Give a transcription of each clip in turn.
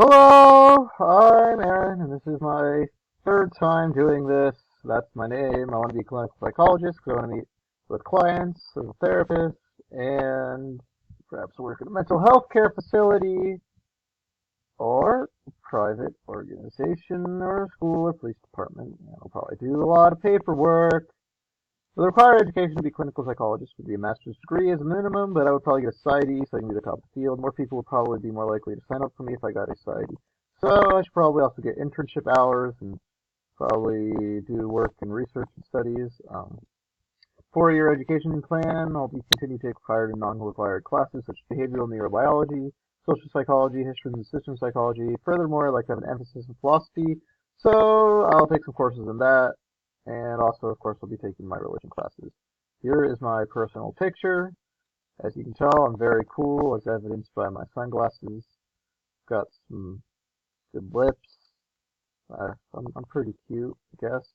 Hello, I'm Aaron, and this is my third time doing this. That's my name. I want to be a clinical psychologist because I want to meet with clients as a therapist and perhaps work at a mental health care facility or private organization or school or police department. I'll probably do a lot of paperwork. The required education to be a clinical psychologist would be a master's degree as a minimum, but I would probably get a PsyD so I can be the top of the field. More people would probably be more likely to sign up for me if I got a PsyD. So I should probably also get internship hours and probably do work in research and studies. 4-year education plan. I'll be continue to take required and non-required classes such as behavioral neurobiology, social psychology, history and systems psychology. Furthermore, I like to have an emphasis in philosophy, so I'll take some courses in that. And also, of course, I'll be taking my religion classes. Here is my personal picture. As you can tell, I'm very cool, as evidenced by my sunglasses. Got some good lips. I'm pretty cute, I guess.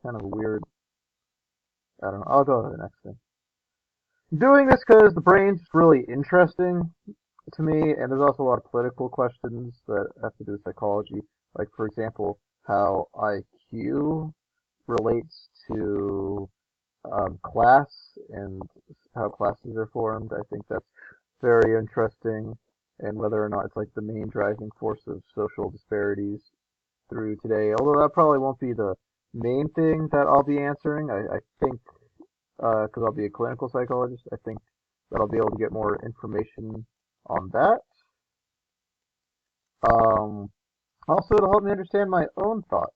Kind of a weird. I don't know. I'll go to the next thing. I'm doing this because the brain's really interesting to me, and there's also a lot of political questions that have to do with psychology. Like, for example, how IQ relates to class and how classes are formed. I think that's very interesting, and whether or not it's like the main driving force of social disparities through today. Although that probably won't be the main thing that I'll be answering. I think because I'll be a clinical psychologist, I think that I'll be able to get more information on that. Um, Also, to help me understand my own thoughts.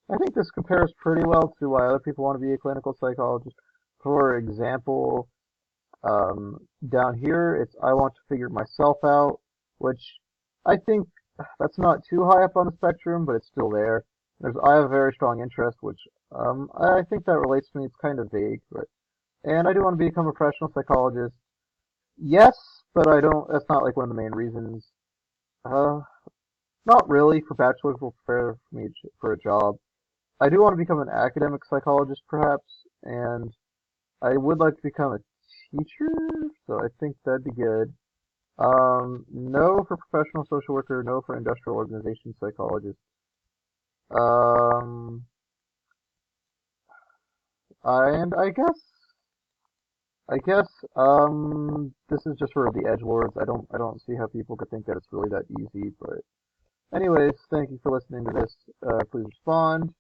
I think this compares pretty well to why other people want to be a clinical psychologist. For example, down here, it's I want to figure myself out, which I think that's not too high up on the spectrum, but it's still there. I have a very strong interest, which I think that relates to me. It's kind of vague, and I do want to become a professional psychologist. Yes, but I don't. That's not like one of the main reasons. Uh, Not really. For bachelor's will prepare me for a job. I do want to become an academic psychologist, perhaps, and I would like to become a teacher, so I think that'd be good. No for professional social worker, no for industrial organization psychologist. Um, and I guess, this is just sort of the edge words. I don't see how people could think that it's really that easy, but anyways, thank you for listening to this. Please respond.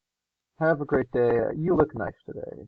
Have a great day. You look nice today.